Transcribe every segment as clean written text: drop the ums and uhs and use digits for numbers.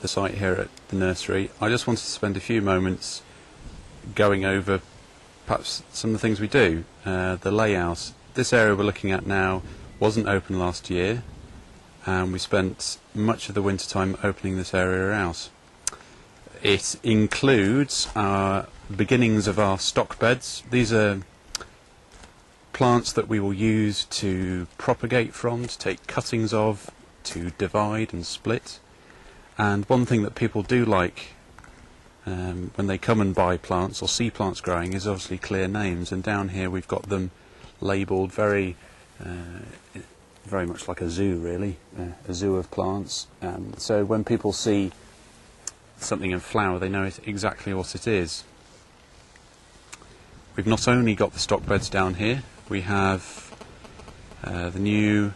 the site here at the nursery, I just wanted to spend a few moments going over perhaps some of the things we do. The layout. This area we're looking at now wasn't open last year, and we spent much of the winter time opening this area out. It includes our beginnings of our stock beds. These are plants that we will use to propagate from, to take cuttings of, to divide and split. And one thing that people do like when they come and buy plants or see plants growing is obviously clear names, and down here we've got them labelled very much like a zoo, really, a zoo of plants. So when people see something in flower, they know exactly what it is. We've not only got the stock beds down here, we have the new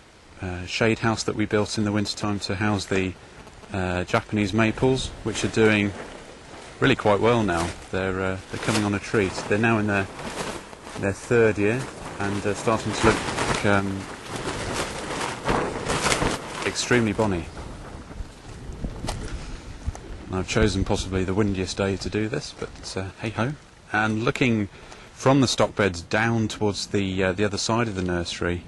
shade house that we built in the wintertime to house the Japanese maples, which are doing really quite well now. They're coming on a treat. They're now in their third year and they're starting to look extremely bonny. And I've chosen possibly the windiest day to do this, but hey ho. And looking from the stock beds down towards the other side of the nursery,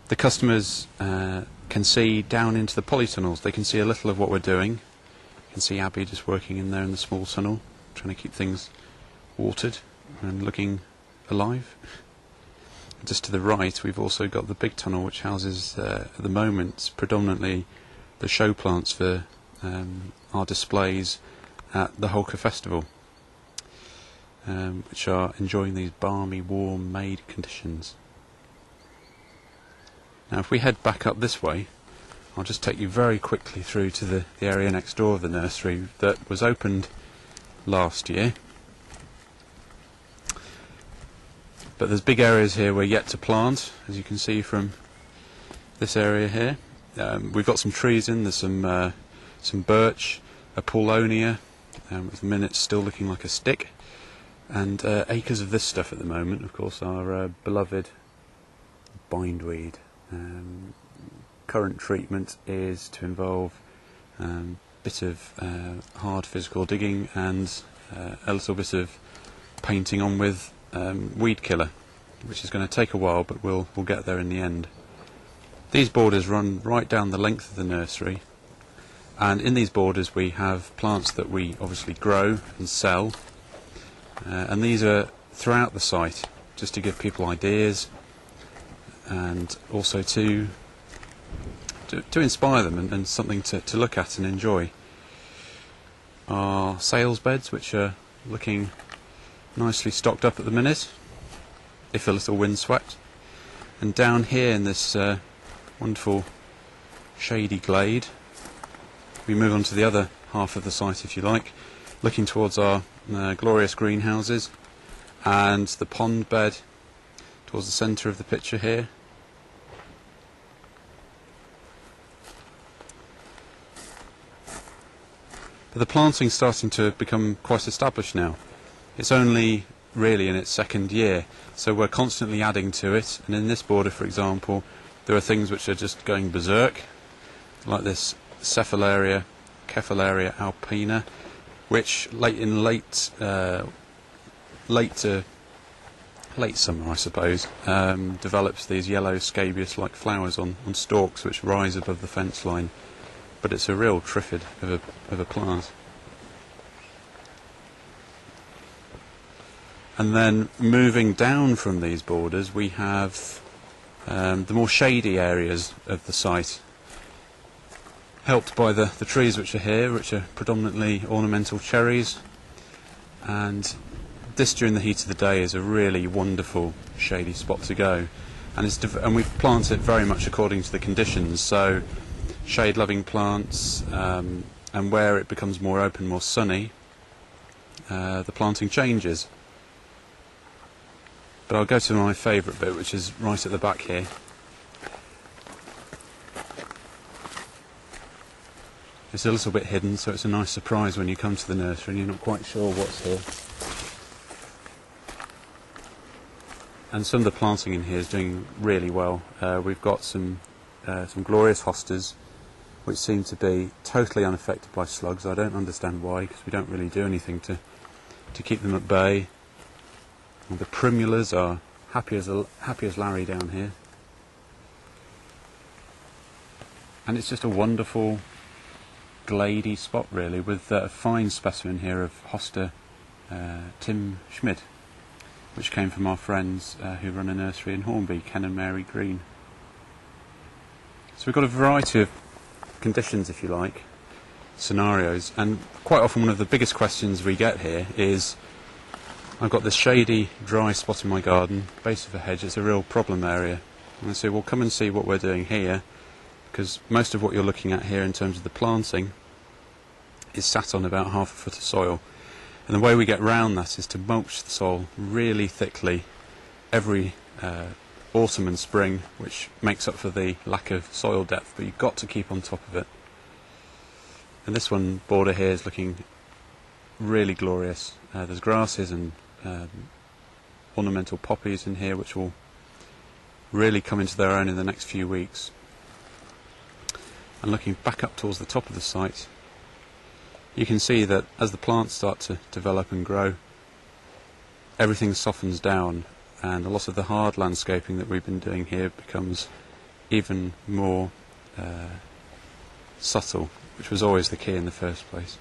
the customers can see down into the polytunnels. They can see a little of what we're doing. You can see Abby just working in there in the small tunnel, trying to keep things watered and looking alive. Just to the right we've also got the big tunnel, which houses at the moment predominantly the show plants for our displays at the Halecat festival, which are enjoying these balmy, warm, made conditions. Now if we head back up this way, I'll just take you very quickly through to the area next door of the nursery that was opened last year. But there's big areas here we're yet to plant, as you can see from this area here. We've got some trees in. There's some birch, a paulonia, with the minute still looking like a stick, and acres of this stuff at the moment. Of course, our beloved bindweed. Current treatment is to involve a bit of hard physical digging and a little bit of painting on with weed killer, which is going to take a while, but we'll get there in the end. These borders run right down the length of the nursery, and in these borders we have plants that we obviously grow and sell, and these are throughout the site just to give people ideas and also to inspire them and something to look at and enjoy. Our sales beds, which are looking nicely stocked up at the minute, if a little windswept. And down here in this wonderful shady glade, we move on to the other half of the site, if you like, looking towards our glorious greenhouses and the pond bed towards the centre of the picture here. But the planting's starting to become quite established now. It's only really in its second year, so we're constantly adding to it. And in this border, for example, there are things which are just going berserk, like this Cephalaria alpina, which late summer, I suppose, develops these yellow scabious-like flowers on stalks which rise above the fence line. But it's a real triffid of a plant. And then moving down from these borders, we have the more shady areas of the site, helped by the trees which are here, which are predominantly ornamental cherries. And this, during the heat of the day, is a really wonderful shady spot to go. And we've planted it very much according to the conditions, so shade-loving plants, and where it becomes more open, more sunny, the planting changes. But I'll go to my favourite bit, which is right at the back here. It's a little bit hidden, so it's a nice surprise when you come to the nursery and you're not quite sure what's here. And some of the planting in here is doing really well. We've got some glorious hostas, which seem to be totally unaffected by slugs. I don't understand why, because we don't really do anything to keep them at bay. And the primulas are happy as Larry down here. And it's just a wonderful glady spot really, with a fine specimen here of Hoster Tim Schmid, which came from our friends who run a nursery in Hornby, Ken and Mary Green. So we've got a variety of conditions, if you like, scenarios, and quite often one of the biggest questions we get here is, I've got this shady, dry spot in my garden, base of a hedge, it's a real problem area. And I say, well, come and see what we're doing here, because most of what you're looking at here in terms of the planting is sat on about half a foot of soil. And the way we get round that is to mulch the soil really thickly every autumn and spring, which makes up for the lack of soil depth, but you've got to keep on top of it. And this one border here is looking really glorious. There's grasses and ornamental poppies in here which will really come into their own in the next few weeks. And looking back up towards the top of the site, you can see that as the plants start to develop and grow, everything softens down, and a lot of the hard landscaping that we've been doing here becomes even more subtle, which was always the key in the first place.